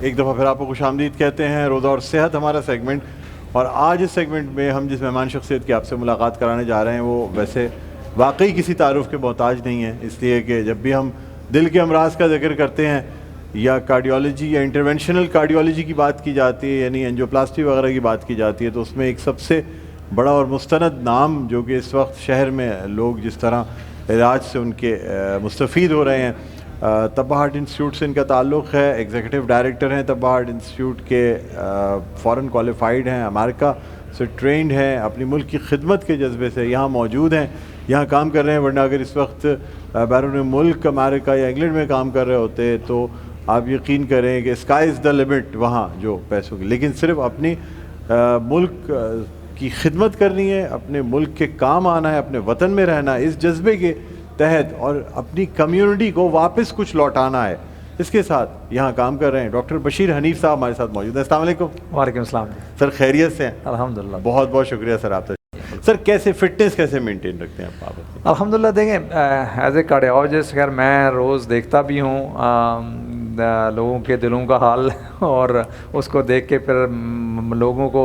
एक दफ़ा फिर आपको खुशामदीद कहते हैं। रोज़ा और सेहत हमारा सेगमेंट, और आज इस सेगमेंट में हम जिस मेहमान शख्सियत की आपसे मुलाकात कराने जा रहे हैं वो वैसे वाकई किसी तारुफ के मोहताज नहीं है, इसलिए कि जब भी हम दिल के अमराज का जिक्र करते हैं या कार्डियोलॉजी या इंटरवेंशनल कार्डियोलॉजी की बात की जाती है, यानी एंजियोप्लास्टी वगैरह की बात की जाती है, तो उसमें एक सबसे बड़ा और मुस्तनद नाम जो कि इस वक्त शहर में लोग जिस तरह इलाज से उनके मुस्तफ़ीद हो रहे हैं, तब्बा हार्ट इंस्टीट्यूट से इनका ताल्लुक़ है। एग्जीक्यूटिव डायरेक्टर हैं तब्बा हार्ट इंस्टीट्यूट के, फ़ॉरेन क्वालिफ़ाइड हैं, अमेरिका से ट्रेंड हैं, अपनी मुल्क की खिदमत के जज्बे से यहाँ मौजूद हैं, यहाँ काम कर रहे हैं। वरना अगर इस वक्त बैरून मुल्क अमेरिका या इंग्लैंड में काम कर रहे होते तो आप यकीन करें कि स्काई इज़ द लिमिट वहाँ जो पैसों की। लेकिन सिर्फ अपनी मुल्क की खिदमत करनी है, अपने मुल्क के काम आना है, अपने वतन में रहना है, इस जज्बे के तहत, और अपनी कम्युनिटी को वापस कुछ लौटाना है, इसके साथ यहाँ काम कर रहे हैं। डॉक्टर बशीर हनीफ साहब हमारे साथ मौजूद हैं। अस्सलाम वालेकुम। वालेकुम सलाम सर, खैरियत से हैं? अल्हम्दुलिल्लाह। बहुत बहुत शुक्रिया सर आपका। सर, कैसे फिटनेस कैसे मेंटेन रखते हैं आप? अल्हम्दुलिल्लाह, देखें एज ए कार्डियोलॉजिस्ट खैर मैं रोज़ देखता भी हूँ लोगों के दिलों का हाल और उसको देख के फिर लोगों को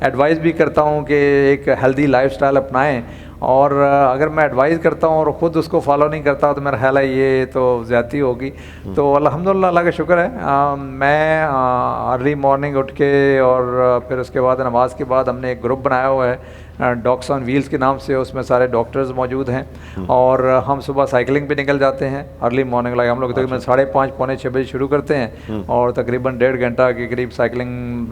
एडवाइस भी करता हूँ कि एक हेल्दी लाइफस्टाइल अपनाएं। और अगर मैं एडवाइस करता हूँ और ख़ुद उसको फॉलो नहीं करता तो मेरा ख्याल है ये तो ज़्यादती होगी। तो अल्हम्दुलिल्लाह अल्लाह का शुक्र है, मैं अर्ली मॉर्निंग उठ के और फिर उसके बाद नमाज के बाद हमने एक ग्रुप बनाया हुआ है डॉक्स ऑन व्हील्स के नाम से। उसमें सारे डॉक्टर्स मौजूद हैं और हम सुबह साइकिलिंग पे निकल जाते हैं अर्ली मॉर्निंग। लाइक हम लोग तकरीबन 5:30 पौने 6 बजे शुरू करते हैं और तकरीबन 1.5 घंटा के करीब cycling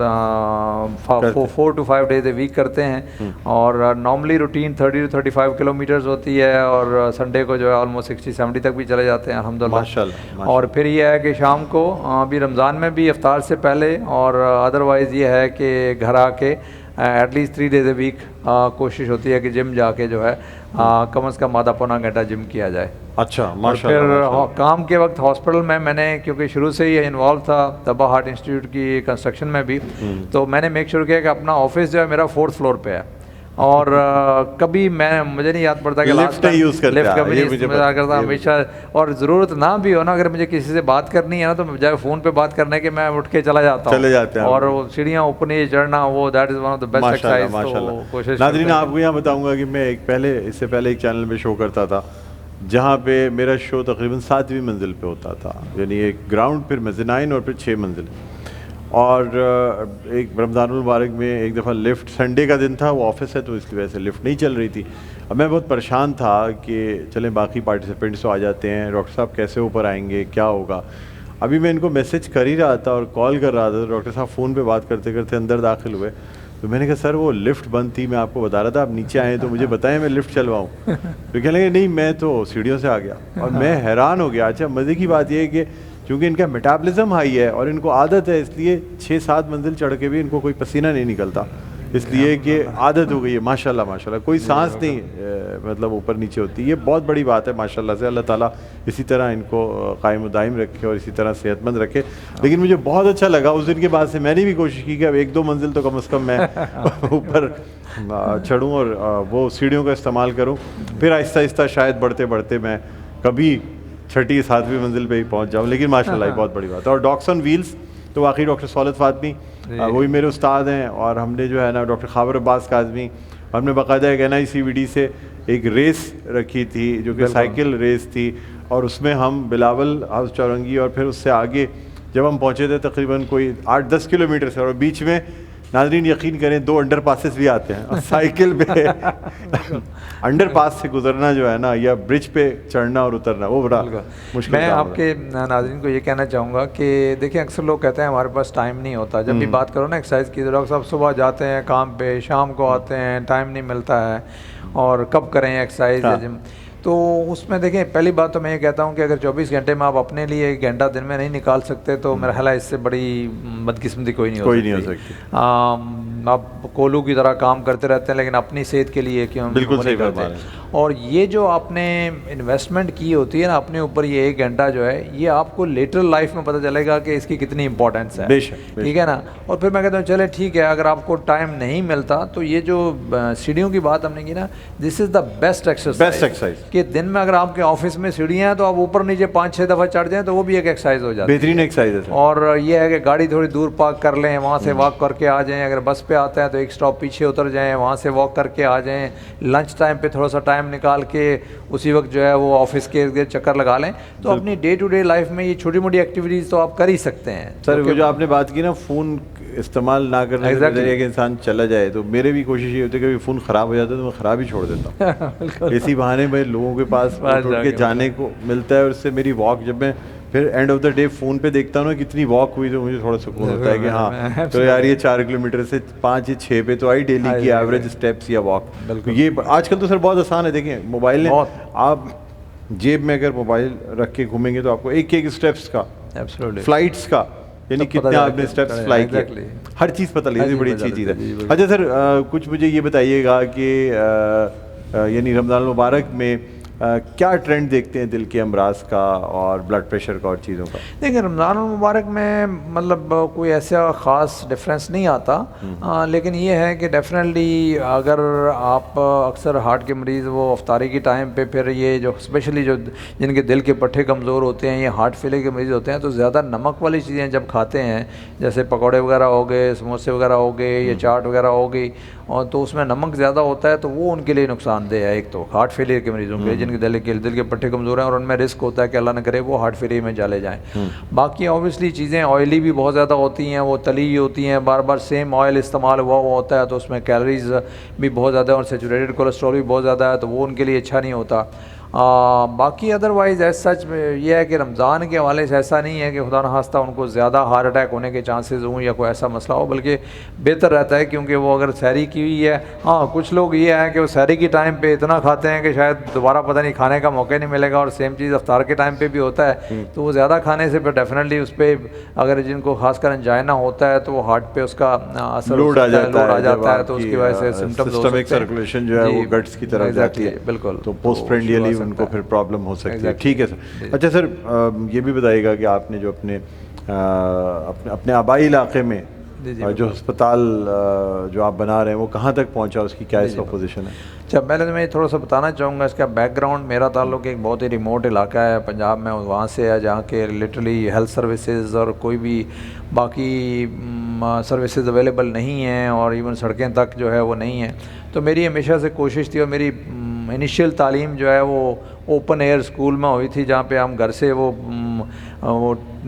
4 to 5 days a week करते हैं। और नॉर्मली रूटीन 30 to 35 किलोमीटर्स होती है और संडे को जो है ऑलमोस्ट 60-70 तक भी चले जाते हैं अल्हम्दुलिल्लाह। माशाल्लाह। और फिर ये है कि शाम को अभी रमज़ान में भी इफ्तार से पहले और अदरवाइज़ ये है कि घर आके एटलीस्ट 3 डेज ए वीक कोशिश होती है कि जिम जाके जो है कम से कम आधा पौना घंटा जिम किया जाए। अच्छा, माशाल्लाह। फिर काम के वक्त हॉस्पिटल में मैंने क्योंकि शुरू से ही इन्वॉल्व था तब्बा हार्ट इंस्टीट्यूट की कंस्ट्रक्शन में भी, तो मैंने मेक श्योर किया कि अपना ऑफिस जो है मेरा 4th फ्लोर पे है। और कभी मुझे नहीं याद पड़ता कि लिफ्ट यूज़ करता लिफ्ट कभी इस्तेमाल करता हमेशा। और ज़रूरत ना भी हो ना, अगर मुझे किसी से बात करनी है ना तो बजाय फ़ोन पे बात करने के मैं उठ के चले जाते हैं और वो सीढ़ियाँ ऊपर चढ़ना, वो that is one of the best exercise. कोशिश नाज़रीन, आपको यहाँ बताऊँगा कि मैं इससे पहले एक चैनल में शो करता था जहाँ पे मेरा शो तकरीबन 7वीं मंजिल पे होता था, यानी एक ग्राउंड, फिर मेज़नाइन और फिर 6 मंजिल। और एक रमज़ानुल मुबारक में एक दफ़ा लिफ्ट, संडे का दिन था, वो ऑफिस है तो इसकी वजह से लिफ्ट नहीं चल रही थी। अब मैं बहुत परेशान था कि चलें बाकी पार्टिसिपेंट्स तो आ जाते हैं, डॉक्टर साहब कैसे ऊपर आएंगे, क्या होगा। अभी मैं इनको मैसेज कर ही रहा था और कॉल कर रहा था, डॉक्टर साहब फ़ोन पे बात करते करते अंदर दाखिल हुए। तो मैंने कहा सर वो लिफ्ट बंद थी, मैं आपको बता रहा था आप नीचे आए तो मुझे बताएं मैं लिफ्ट चलवाऊँ। तो कहने लगे नहीं मैं तो सीढ़ियों से आ गया। और मैं हैरान हो गया। अच्छा, मज़े की बात यह है कि क्योंकि इनका मेटाबॉलिज्म हाई है और इनको आदत है, इसलिए 6-7 मंजिल चढ़ के भी इनको कोई पसीना नहीं निकलता, इसलिए कि आदत हो गई है। माशाल्लाह माशाल्लाह, कोई सांस नहीं मतलब ऊपर नीचे होती। ये बहुत बड़ी बात है माशाल्लाह से। अल्लाह ताला इसी तरह इनको कायम दायम रखे और इसी तरह सेहतमंद रखे। लेकिन मुझे बहुत अच्छा लगा, उस दिन के बाद से मैंने भी कोशिश की कि अब 1-2 मंजिल तो कम से कम मैं ऊपर चढ़ूँ और वो सीढ़ियों का इस्तेमाल करूँ। फिर आहिस्ता आहिस्ता शायद बढ़ते बढ़ते मैं कभी 6ठी-7वीं मंजिल पे ही पहुंच जाऊं। लेकिन माशाल्लाह ये बहुत बड़ी बात है। और डॉक्स ऑन व्हील्स तो वाकई डॉक्टर सौलत फातमी वही मेरे उस्ताद हैं। और हमने जो है ना डॉक्टर खाबर अब्बास काज़मी, हमने बाकायदा एक NICVD से एक रेस रखी थी जो कि साइकिल रेस थी, और उसमें हम बिलावल हाउस चौरंगी और फिर उससे आगे जब हम पहुँचे थे तकरीबन कोई 8-10 किलोमीटर से, और बीच में नाज़रीन यकीन करें 2 अंडर पासेस भी आते हैं और साइकिल पे अंडर पास से गुजरना जो है ना, या ब्रिज पे चढ़ना और उतरना, वो बड़ा मुश्किल। मैं आपके नाज़रीन को ये कहना चाहूँगा कि देखिए अक्सर लोग कहते हैं हमारे पास टाइम नहीं होता। जब भी बात करो ना एक्सरसाइज की, तो डॉक्टर साहब सुबह जाते हैं काम पे, शाम को आते हैं, टाइम नहीं मिलता है और कब करें एक्सरसाइज या जिम। तो उसमें देखें, पहली बात तो मैं ये कहता हूँ कि अगर 24 घंटे में आप अपने लिए 1 घंटा दिन में नहीं निकाल सकते तो मेरा ख्याल है इससे बड़ी बदकिस्मती कोई नहीं हो सकती। आप कोलू की तरह काम करते रहते हैं लेकिन अपनी सेहत के लिए क्यों बिल्कुल सही करते। और ये जो आपने इन्वेस्टमेंट की होती है ना अपने ऊपर, ये 1 घंटा जो है ये आपको लेटर लाइफ में पता चलेगा कि इसकी कितनी इंपॉर्टेंस है। ठीक है ना। और फिर मैं कहता हूँ चले ठीक है, अगर आपको टाइम नहीं मिलता तो ये जो सीढ़ियों की बात हमने की ना, this is the best exercise. कि दिन में अगर आपके ऑफिस में सीढ़ियाँ हैं तो आप ऊपर नीचे 5-6 दफ़ा चढ़ जाएँ तो वो भी एक एक्सरसाइज हो जाती है। बेहतरीन एक्सरसाइज है सर। और ये है कि गाड़ी थोड़ी दूर पार्क कर लें, वहाँ से वॉक करके आ जाएं। अगर बस पे आते हैं तो एक स्टॉप पीछे उतर जाएं, वहाँ से वॉक करके आ जाएं। लंच टाइम पे थोड़ा सा टाइम निकाल के उसी वक्त जो है वो ऑफिस के इर्द गिर्द चक्कर लगा लें। तो अपनी डे टू डे लाइफ में ये छोटी मोटी एक्टिविटीज़ तो आप कर ही सकते हैं। सर वो जो आपने बात की ना फ़ोन इस्तेमाल ना करने से नजरिया कि इंसान चला जाए, तो मेरे भी कोशिश ये होती है कि फ़ोन ख़राब हो जाता है तो मैं ख़राब ही छोड़ देता हूँ। इसी बहाने में लोगों के पास उठ के जाने को मिलता है और उससे मेरी वॉक, जब मैं फिर end of the day phone पे देखता हूँ ना कितनी वॉक हुई, तो मुझे थोड़ा सुकून होता है कि हाँ तो यार ये 4 किलोमीटर से 5 या 6 पे तो आई डेली की एवरेज स्टेप्स या वॉक। ये आजकल तो सर बहुत आसान है। देखिए मोबाइल ने, आप जेब में अगर मोबाइल रख के घूमेंगे तो आपको एक स्टेप्स का, फ्लाइट्स का, यानी कितने आपने स्टेप्स फ्लाई किए, हर चीज़ पता लगी। बड़ी अच्छी चीज़ है। अच्छा सर कुछ मुझे ये बताइएगा कि यानी रमज़ान मुबारक में क्या ट्रेंड देखते हैं दिल के अमराज का और ब्लड प्रेशर का और चीज़ों का? देखिए रमज़ान मुबारक में मतलब कोई ऐसा ख़ास डिफरेंस नहीं आता, लेकिन ये है कि डेफिनेटली अगर आप अक्सर हार्ट के मरीज़ वो अफ्तारी की टाइम पे, फिर ये जो स्पेशली जो जिनके दिल के पट्टे कमज़ोर होते हैं, ये हार्ट फेलियर के मरीज़ होते हैं, तो ज़्यादा नमक वाली चीज़ें जब खाते हैं, जैसे पकौड़े वगैरह हो गए, समोसे वगैरह हो गए या चाट वगैरह हो गई, और तो उसमें नमक ज़्यादा होता है तो वो उनके लिए नुकसानदेह है। एक तो हार्ट फेलियर के मरीज़ों के लिए जिनके दिल के पट्टे कमज़ोर हैं और उनमें रिस्क होता है कि अल्लाह न करे वो हार्ट फेलियर में चले जाएं। बाकी ऑब्वियसली चीज़ें ऑयली भी बहुत ज़्यादा होती हैं, वो तली हुई होती हैं, बार बार सेम ऑयल इस्तेमाल हुआ होता है तो उसमें कैलोरीज भी बहुत ज़्यादा और सैचुरेटेड कोलेस्ट्रॉल भी बहुत ज़्यादा है, तो वो उनके लिए अच्छा नहीं होता। बाकी अदरवाइज़ एज सच ये है कि रमज़ान के हवाले से ऐसा नहीं है कि खुदा न खास्ता उनको ज़्यादा हार्ट अटैक होने के चांसेस हों या कोई ऐसा मसला हो, बल्कि बेहतर रहता है क्योंकि वो अगर सहरी की हुई है। हाँ कुछ लोग ये हैं कि वो सहरी की टाइम पे इतना खाते हैं कि शायद दोबारा पता नहीं खाने का मौका नहीं मिलेगा, और सेम चीज़ अफ्तार के टाइम पे भी होता है, तो वो ज़्यादा खाने से फिर डेफिनेटली उस पर अगर जिनको खासकर अंजाइना होता है तो वो हार्ट पे उसका असर लोड आ जाता है तो उसकी वजह से सिम्टम्स सर्कुलेशन जो है वो गट्स की तरफ जाती है, बिल्कुल, तो पोस्टप्रेंडियली उनको फिर प्रॉब्लम हो सकती है। ठीक है सर। अच्छा सर ये भी बताइएगा कि आपने जो अपने आबाई इलाके में जो अस्पताल जो आप बना रहे हैं वो कहाँ तक पहुँचा, उसकी क्या इसका पोजीशन है? अच्छा पहले तो मैं थोड़ा सा बताना चाहूँगा इसका बैकग्राउंड। मेरा ताल्लुक एक बहुत ही रिमोट इलाका है पंजाब में, वहाँ से है जहाँ के लिटरली हेल्थ सर्विसेज और कोई भी बाकी सर्विसेज अवेलेबल नहीं हैं, और इवन सड़कें तक जो है वो नहीं है। तो मेरी हमेशा से कोशिश थी, और मेरी इनिशियल तालीम जो है वो ओपन एयर स्कूल में हुई थी, जहाँ पे हम घर से वो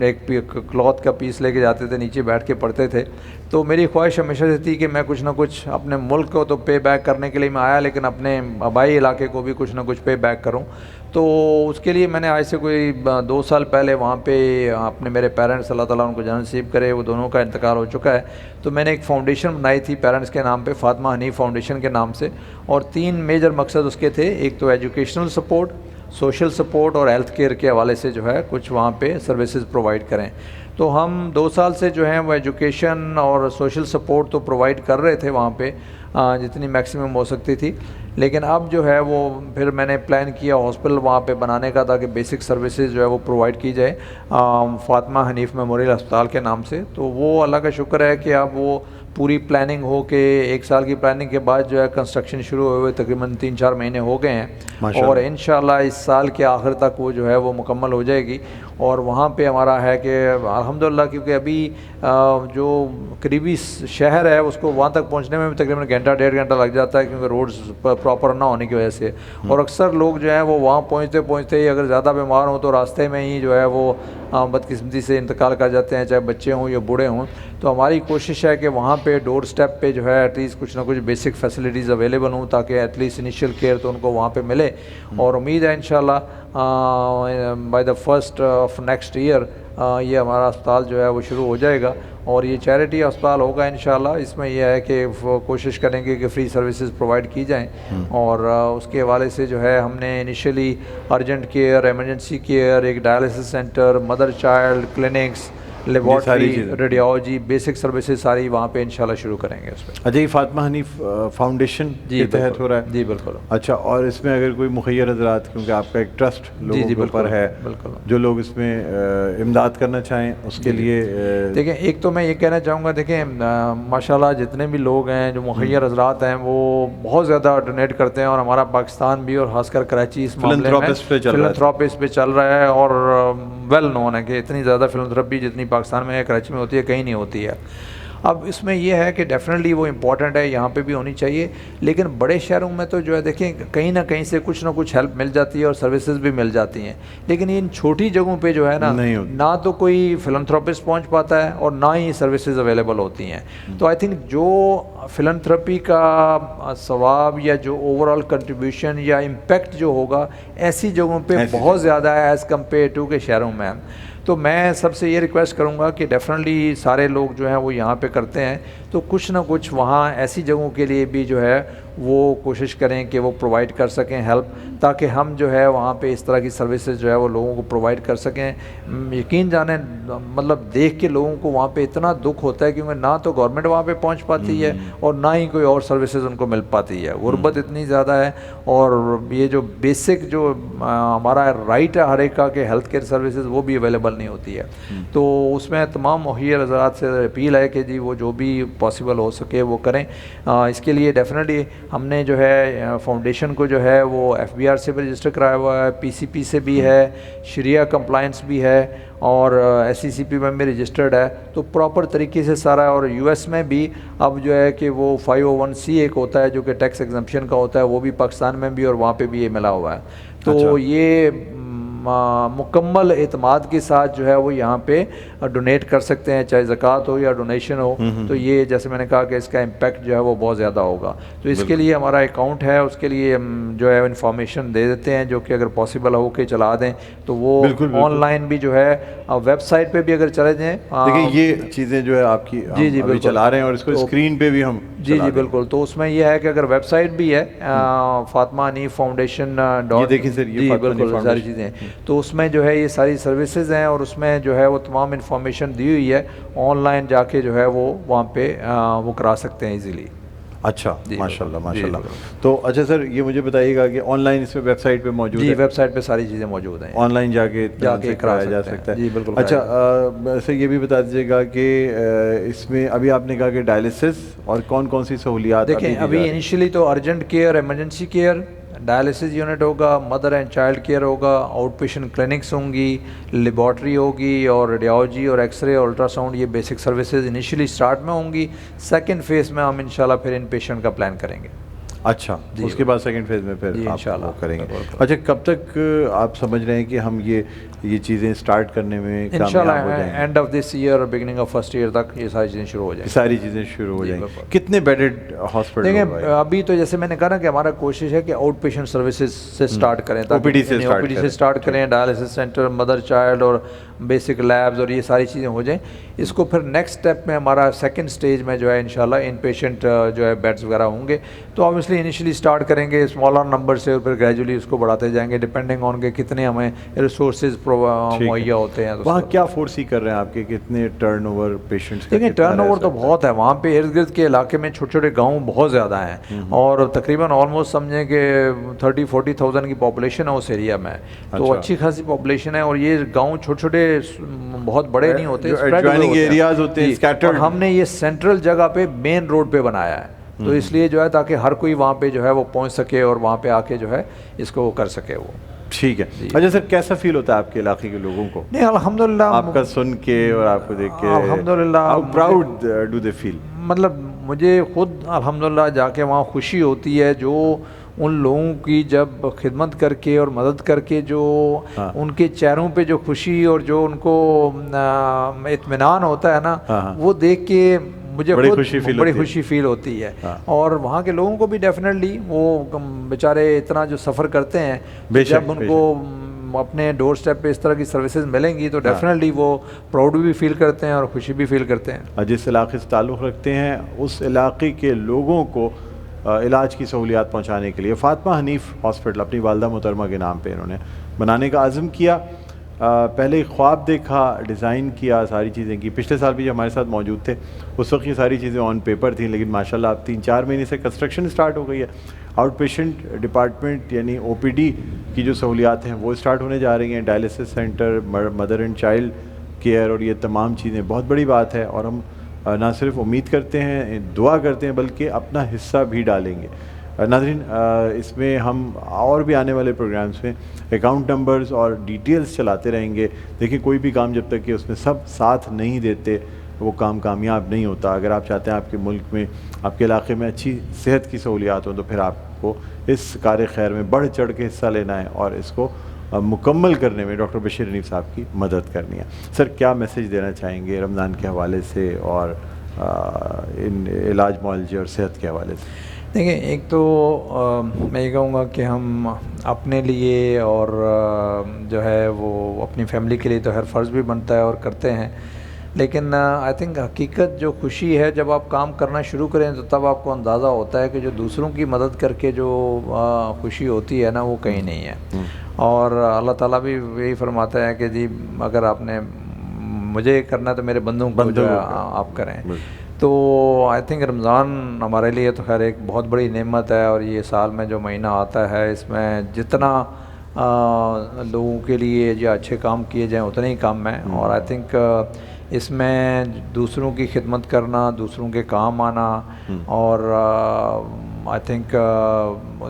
एक क्लॉथ का पीस लेके जाते थे, नीचे बैठ के पढ़ते थे। तो मेरी ख्वाहिश हमेशा से थी कि मैं कुछ ना कुछ अपने मुल्क को तो पे बैक करने के लिए मैं आया, लेकिन अपने आबाई इलाके को भी कुछ ना कुछ पे बैक करूं। तो उसके लिए मैंने आज से कोई 2 साल पहले वहाँ पे अपने मेरे पेरेंट्स, अल्लाह ताला उनको जन्नत नसीब करे, वो दोनों का इंतकाल हो चुका है, तो मैंने एक फ़ाउंडेशन बनाई थी पेरेंट्स के नाम पे, फ़ातिमा हनीफ़ फाउंडेशन के नाम से, और 3 मेजर मकसद उसके थे। एक तो एजुकेशनल सपोर्ट, सोशल सपोर्ट और हेल्थ केयर के हवाले से जो है कुछ वहाँ पे सर्विसेज प्रोवाइड करें। तो हम 2 साल से जो है वो एजुकेशन और सोशल सपोर्ट तो प्रोवाइड कर रहे थे वहाँ पे जितनी मैक्सिमम हो सकती थी, लेकिन अब जो है वो फिर मैंने प्लान किया हॉस्पिटल वहाँ पे बनाने का, ताकि बेसिक सर्विसेज जो है वो प्रोवाइड की जाए फ़ातिमा हनीफ़ मेमोरियल अस्पताल के नाम से। तो वो अल्लाह का शुक्र है कि अब वो पूरी प्लानिंग हो के 1 साल की प्लानिंग के बाद जो है कंस्ट्रक्शन शुरू हुए तकरीबन 3-4 महीने हो गए हैं, और इंशाल्लाह इस साल के आखिर तक वो जो है वो मुकम्मल हो जाएगी। और वहाँ पे हमारा है कि अल्हम्दुलिल्लाह, क्योंकि अभी जो करीबी शहर है उसको वहाँ तक पहुँचने में भी तकरीबन घंटा 1.5 घंटा लग जाता है, क्योंकि रोड्स प्रॉपर ना होने की वजह से। और अक्सर लोग जो हैं वो वहाँ पहुँचते ही अगर ज़्यादा बीमार हों तो रास्ते में ही जो है वो बदकिस्मती से इंतकाल कर जाते हैं, चाहे बच्चे हों या बूढ़े हों। तो हमारी कोशिश है कि वहाँ पे डोर स्टेप पे जो है एटलीस्ट कुछ ना कुछ बेसिक फैसिलिटीज़ अवेलेबल हों, ताकि एटलीस्ट इनिशियल केयर तो उनको वहाँ पे मिले। और उम्मीद है इंशाल्लाह by the first of next year ये हमारा अस्पताल जो है वो शुरू हो जाएगा, और ये चैरिटी अस्पताल होगा इंशाल्लाह। इसमें यह है कि कोशिश करेंगे कि फ्री सर्विसेज प्रोवाइड की जाएं, और उसके हवाले से जो है हमने initially urgent care, emergency care, एक dialysis centre, mother child clinics, laboratory, चीज़ें। रेडियोलॉजी, बेसिक सर्विसेज सारी वहाँ पे इंशाल्लाह शुरू करेंगे उस पर। अच्छा, ये फातिमा हनीफ फाउंडेशन के तहत हो रहा है? जी बिल्कुल। अच्छा, और इसमें अगर कोई मुखैर हज़रात, क्योंकि आपका एक ट्रस्ट लोगों के ऊपर है, बिल्कुल, जो लोग इसमें इमदाद करना चाहें उसके लिए देखें, एक तो मैं ये कहना चाहूँगा, देखें माशाल्लाह जितने भी लोग हैं जो मुखैर हज़रात हैं वो बहुत ज़्यादा डोनेट करते हैं, और हमारा पाकिस्तान भी और ख़ासकर कराची इस मामले में फिलंथ्रोपिस्ट पे चल रहा है, और वेल नोन है कि इतनी ज़्यादा फिलंथ्रोपी जितनी पाकिस्तान में कराची में होती है कहीं नहीं होती है। अब इसमें यह है कि डेफिनेटली वो इम्पॉर्टेंट है, यहाँ पे भी होनी चाहिए, लेकिन बड़े शहरों में तो जो है देखें कहीं ना कहीं से कुछ ना कुछ हेल्प मिल जाती है और सर्विसेज भी मिल जाती हैं, लेकिन इन छोटी जगहों पे जो है ना तो कोई फिलंथ्रोपिस्ट पहुँच पाता है और ना ही सर्विसेज अवेलेबल होती हैं। तो आई थिंक जो फिलंथ्रोपी का सवाब या जो ओवरऑल कंट्रीब्यूशन या इम्पेक्ट जो होगा ऐसी जगहों पे बहुत ज़्यादा है एज़ कम्पेयर टू के शहरों में। तो मैं सबसे ये रिक्वेस्ट करूँगा कि डेफिनेटली सारे लोग जो हैं वो यहाँ पे करते हैं, तो कुछ ना कुछ वहाँ ऐसी जगहों के लिए भी जो है वो कोशिश करें कि वो प्रोवाइड कर सकें हेल्प, ताकि हम जो है वहाँ पे इस तरह की सर्विसेज जो है वो लोगों को प्रोवाइड कर सकें। यकीन जाने मतलब देख के लोगों को वहाँ पे इतना दुख होता है, क्योंकि ना तो गवर्नमेंट वहाँ पे पहुँच पाती है और ना ही कोई और सर्विसेज उनको मिल पाती है। गुर्बत इतनी ज़्यादा है, और ये जो बेसिक जो हमारा राइट है हर एक का कि हेल्थ केयर सर्विसेज वो भी अवेलेबल नहीं होती है। तो उसमें तमाम मुखैर हज़रात से अपील है कि जी वो जो भी पॉसिबल हो सके वो करें। इसके लिए डेफिनेटली हमने जो है फाउंडेशन को जो है वो FBR से भी रजिस्टर कराया हुआ है, PCP से भी है, शरिया कंप्लायंस भी है, और SCCP में भी रजिस्टर्ड है। तो प्रॉपर तरीके से सारा, और US में भी अब जो है कि वो 501c एक होता है जो कि टैक्स एग्जम्पशन का होता है, वो भी पाकिस्तान में भी और वहाँ पे भी ये मिला हुआ है। तो अच्छा। ये मुकम्मल एतमाद के साथ जो है वो यहाँ पे डोनेट कर सकते हैं, चाहे ज़कात हो या डोनेशन हो। तो ये जैसे मैंने कहा कि इसका इम्पेक्ट जो है वो बहुत ज़्यादा होगा। तो इसके लिए हमारा अकाउंट है, उसके लिए हम जो है इन्फॉर्मेशन दे देते हैं, जो कि अगर पॉसिबल हो के चला दें तो वो ऑनलाइन भी जो है वेबसाइट पे भी अगर चले जाएँ। देखिए ये चीज़ें जो है आपकी जी बिल्कुल चला रहे हैं, और इसको स्क्रीन पे भी हम जी बिल्कुल। तो उसमें यह है कि अगर वेबसाइट भी है फातिमा हनीफ फाउंडेशन डॉट, देखिए सर ये बिल्कुल सारी चीज़ें, तो उसमें जो है ये सारी सर्विसेज हैं, और उसमें जो है वो तमाम इन्फॉर्मेशन दी हुई है। ऑनलाइन जाके जो है वो वहाँ पे वो करा सकते हैं इजीली। अच्छा, माशाल्लाह माशाल्लाह। तो अच्छा सर ये मुझे बताइएगा कि ऑनलाइन इसमें वेबसाइट पे मौजूद है? जी वेबसाइट पे सारी चीज़ें मौजूद हैं, ऑनलाइन जाके कराया जा सकता है। जी बिल्कुल। अच्छा सर ये भी बता दीजिएगा कि इसमें अभी आपने कहा कि डायलिसिस और कौन कौन सी सहूलियात? देखें अभी इनिशियली तो urgent care, emergency care, dialysis unit होगा, मदर एंड चाइल्ड केयर होगा, आउट पेशेंट क्लिनिक्स होंगी, लेबॉर्ट्री होगी, और रेडियोलॉजी और एक्सरे और अल्ट्रासाउंड, ये बेसिक सर्विसेज इनिशियली स्टार्ट में होंगी। सेकंड फेज़ में हम इंशाल्लाह फिर इन पेशेंट का प्लान करेंगे। अच्छा, उसके बाद सेकंड फेज़ में फिर इंशाल्लाह करेंगे। अच्छा, कब तक आप समझ रहे हैं कि हम ये चीज़ें स्टार्ट करने में इंशाल्लाह end of this year beginning of first year तक ये सारी चीज़ें शुरू हो जाएंगी? सारी चीज़ें शुरू हो जाएंगी। कितने बेडेड हॉस्पिटल? देखिए अभी तो जैसे मैंने कहा ना कि हमारा कोशिश है कि आउट पेशेंट सर्विसेज से स्टार्ट करें, OPD से स्टार्ट करें, डायलिसिस सेंटर, मदर चाइल्ड और बेसिक लैब्स और ये सारी चीज़ें हो जाएं। इसको फिर नेक्स्ट स्टेप में हमारा सेकंड स्टेज में जो है इंशाल्लाह इन पेशेंट जो है बेड्स वगैरह होंगे। तो ऑब्वियसली इनिशियली स्टार्ट करेंगे स्मॉलर नंबर से और फिर ग्रेजुअली उसको बढ़ाते जाएंगे डिपेंडिंग ऑन के कितने हमें रिसोर्सेज मुहैया होते हैं। वहाँ क्या फोर्सी कर रहे हैं आपके, कितने टर्नओवर पेशेंट्स? देखिए टर्नओवर तो बहुत है वहाँ पे, इर्द गिर्द के इलाके में छोटे छोटे गाँव बहुत ज़्यादा हैं, और तकरीबन ऑलमोस्ट समझें कि 30-40,000 की पॉपुलेशन है उस एरिया में। तो अच्छी खासी पॉपुलेशन है, और ये गाँव छोटे छोटे बहुत बड़े नहीं होते, एरियाज होते हैं स्कैटर्ड। हमने ये सेंट्रल जगह पे मेन रोड पे बनाया है, तो इसलिए जो है ताकि हर कोई वहाँ पे जो है वो पहुँच सके और वहाँ पे आके जो है इसको कर सके वो। ठीक है। अच्छा सर कैसा फील होता है आपके इलाके के लोगों को? नहीं अल्हम्दुलिल्लाह, आपका सुन के और आपको देख के अल्हम्दुलिल्लाह, how proud do they feel? मतलब मुझे खुद अल्हम्दुलिल्लाह जाके वहाँ खुशी होती है, जो उन लोगों की जब खिदमत करके और मदद करके जो उनके चेहरों पे जो खुशी और जो उनको इत्मीनान होता है ना, वो देख के मुझे बड़ी खुशी फील होती है। और वहाँ के लोगों को भी डेफिनेटली वो बेचारे इतना जो सफ़र करते हैं, जब उनको अपने डोर स्टेप पे इस तरह की सर्विसेज मिलेंगी तो डेफिनेटली वो प्राउड भी फील करते हैं और खुशी भी फील करते हैं। जिस इलाके से ताल्लुक़ रखते हैं उस इलाके के लोगों को इलाज की सहूलियात पहुँचाने के लिए फातिमा हनीफ हॉस्पिटल अपनी वालदा मोहतरमा के नाम पे इन्होंने बनाने का आज़म किया। पहले ख्वाब देखा, डिज़ाइन किया, सारी चीज़ें की। पिछले साल भी जो हमारे साथ मौजूद थे उस वक्त ये सारी चीज़ें ऑन पेपर थी, लेकिन माशाल्लाह अब 3-4 महीने से कंस्ट्रक्शन स्टार्ट हो गई है। आउट पेशेंट डिपार्टमेंट यानी OPD की जो सहूलियात हैं वो स्टार्ट होने जा रही हैं, dialysis centre, mother and child care, और ये तमाम चीज़ें बहुत बड़ी बात है। और हम ना सिर्फ उम्मीद करते हैं, दुआ करते हैं, बल्कि अपना हिस्सा भी डालेंगे। नाज़रीन, इसमें हम और भी आने वाले प्रोग्राम्स में अकाउंट नंबर्स और डिटेल्स चलाते रहेंगे। देखिए, कोई भी काम जब तक कि उसमें सब साथ नहीं देते वो काम कामयाब नहीं होता। अगर आप चाहते हैं आपके मुल्क में, आपके इलाके में अच्छी सेहत की सहूलियात हो, तो फिर आपको इस कार्य खैर में बढ़ चढ़ के हिस्सा लेना है और इसको मुकम्मल करने में डॉक्टर बशीर हनीफ साहब की मदद करनी है। सर, क्या मैसेज देना चाहेंगे रमज़ान के हवाले से और इन इलाज मुआलजे और सेहत के हवाले से? देखिए, एक तो मैं ये कहूँगा कि हम अपने लिए और जो है वो अपनी फैमिली के लिए तो हर फ़र्ज़ भी बनता है और करते हैं, लेकिन आई थिंक हकीकत जो खुशी है जब आप काम करना शुरू करें तो तब आपको अंदाज़ा होता है कि जो दूसरों की मदद करके जो खुशी होती है ना, वो कहीं नहीं है। और अल्लाह ताला भी यही फरमाता है कि जी अगर आपने मुझे करना है तो मेरे बंदों को जो है आप करें। तो आई थिंक रमज़ान हमारे लिए तो खैर एक बहुत बड़ी नेमत है, और ये साल में जो महीना आता है इसमें जितना लोगों के लिए जो अच्छे काम किए जाएँ उतने ही काम हैं। और आई थिंक इसमें दूसरों की खिदमत करना, दूसरों के काम आना, और आई थिंक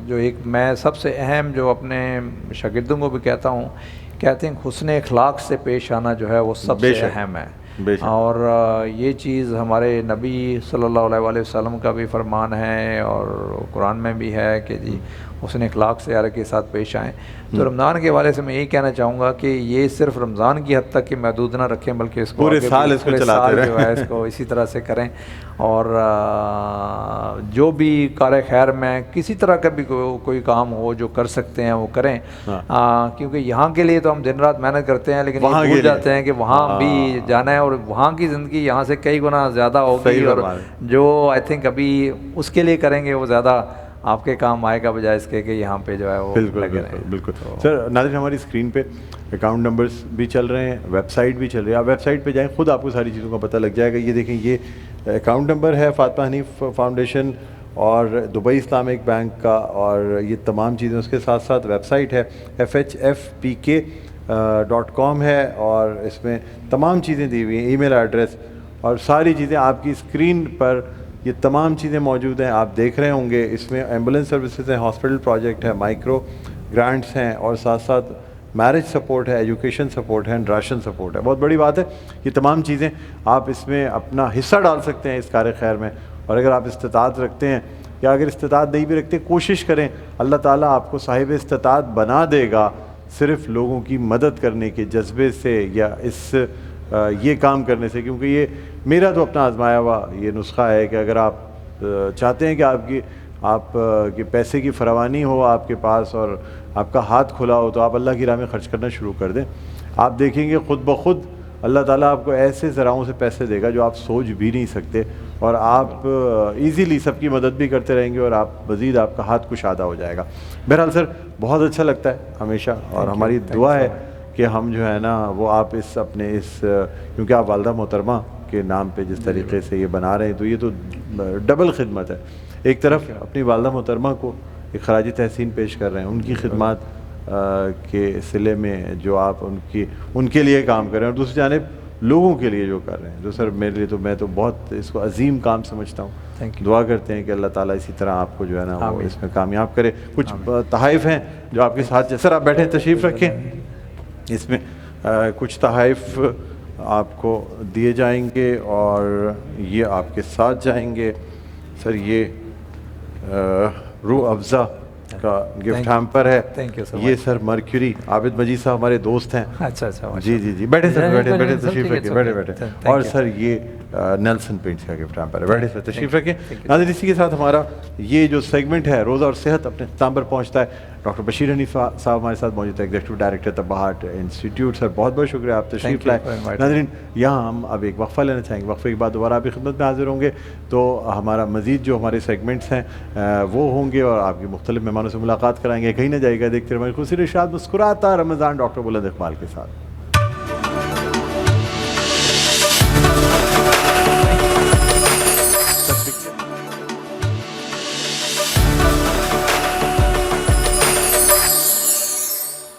जो एक मैं सबसे अहम जो अपने शागिर्दों को भी कहता हूँ कि आई थिंक हुस्न अखलाक से पेश आना जो है वो सबसे अहम है। और ये चीज़ हमारे नबी सल्लल्लाहु अलैहि वसल्लम का भी फरमान है और कुरान में भी है कि जी हुस्न अखलाक से यार के साथ पेश आएँ। तो रमज़ान के हवाले से मैं यही कहना चाहूँगा कि ये सिर्फ रमज़ान की हद तक कि महदूद ना रखें, बल्कि इसको पूरे साल इसको चलाते रहें, जो है इसको इसी तरह से करें। और जो भी कार्य खैर में किसी तरह का भी कोई काम हो जो कर सकते हैं वो करें। क्योंकि यहाँ के लिए तो हम दिन रात मेहनत करते हैं, लेकिन भूल जाते हैं कि वहाँ भी जाना है, और वहाँ की ज़िंदगी यहाँ से कई गुना ज़्यादा होगी, और जो आई थिंक अभी उसके लिए करेंगे वो ज़्यादा आपके काम आएगा, बजाय इसके कि यहाँ पे जो है वो लगे रहें। बिल्कुल। सर, नाज़रीन, हमारी स्क्रीन पे अकाउंट नंबर्स भी चल रहे हैं, वेबसाइट भी चल रही है। आप वेबसाइट पे जाएं, खुद आपको सारी चीज़ों का पता लग जाएगा। ये देखें, ये अकाउंट नंबर है फातिमा हनीफ फाउंडेशन और दुबई इस्लामिक बैंक का, और ये तमाम चीज़ें उसके साथ साथ वेबसाइट है FHFPK.com है, और इसमें तमाम चीज़ें दी हुई हैं, ईमेल एड्रेस और सारी चीज़ें आपकी स्क्रीन पर ये तमाम चीज़ें मौजूद हैं, आप देख रहे होंगे। इसमें एम्बुलेंस सर्विसेज हैं, हॉस्पिटल प्रोजेक्ट है, माइक्रो ग्रांट्स हैं, और साथ साथ मैरिज सपोर्ट है, एजुकेशन सपोर्ट है, राशन सपोर्ट है। बहुत बड़ी बात है, ये तमाम चीज़ें आप इसमें अपना हिस्सा डाल सकते हैं इस कार्य खैर में। और अगर आप इस्तिताअत रखते हैं, या अगर इस्तिताअत नहीं भी रखते, कोशिश करें, अल्लाह ताला आपको साहिब इस्तिताअत बना देगा, सिर्फ लोगों की मदद करने के जज्बे से या ये काम करने से। क्योंकि ये मेरा तो अपना आजमाया हुआ ये नुस्खा है कि अगर आप चाहते हैं कि आपके पैसे की फरावानी हो आपके पास और आपका हाथ खुला हो, तो आप अल्लाह की राह में ख़र्च करना शुरू कर दें। आप देखेंगे खुद ब खुद अल्लाह ताला आपको ऐसे ज़राओं से पैसे देगा जो आप सोच भी नहीं सकते, और आप इजीली सबकी मदद भी करते रहेंगे, और आप मज़ीद आपका हाथ कुशादा हो जाएगा। बहरहाल सर, बहुत अच्छा लगता है हमेशा, और हमारी दुआ है कि हम जो है ना वो आप क्योंकि आप वालदा मोहतरमा के नाम पे जिस तरीके से ये बना रहे हैं, तो ये तो डबल खिदमत है। एक तरफ अपनी वालदा मोहतरमा को एक खराज तहसीन पेश कर रहे हैं, उनकी खिदमत के सिले में जो आप उनके लिए काम कर रहे हैं, और दूसरी जानिब लोगों के लिए जो कर रहे हैं, जो सर मेरे लिए तो मैं तो बहुत इसको अजीम काम समझता हूँ। दुआ करते हैं कि अल्लाह ताला इसी तरह आपको जो है ना वो इसमें कामयाब करे। कुछ तहाइफ हैं जो आपके साथ, सर आप बैठे तशरीफ़ रखें, इसमें कुछ तहाइफ आपको दिए जाएंगे और ये आपके साथ जाएंगे। सर, ये रूह अफ़ज़ा का गिफ्ट हैम्पर है। Thank you sir. ये सर मर्क्यूरी, आबिद मजीद साहब हमारे दोस्त हैं। अच्छा, जी जी जी, बैठे सर, बैठे तशरीफ़ रखिए, बैठे। और सर, ये नेल्सन पेंट्स का गिफ्ट हैम्पर है। बैठे सर, तशरीफ़ रखिए। नाज़रीन, इसी के साथ हमारा ये जो सेगमेंट है रोज़ा और सेहत अपने इख्तिताम पर पहुँचता है। डॉक्टर बशीर हनीफ साहब हमारे साथ मौजूद है, एग्जीक्यूटिव डायरेक्टर तबाहाट इंस्टीट्यूट। सर, बहुत बहुत शुक्रिया, आप तशरीफ़ लाए। नाज़रीन, यहाँ हम अब एक वक्फ़ा लेना चाहेंगे, वक्फ़े के बाद दोबारा आपकी खिदमत में हाजिर होंगे। तो हमारा मज़ीद जो हमारे सेगमेंट्स हैं वो होंगे, और आपकी मुख्तलिफ मेहमानों से मुलाकात कराएंगे। कहीं ना जाएगा, देखते रहिए खुशी इरशाद मुस्कुराता रमज़ान डॉक्टर बुलंद इकबाल के साथ।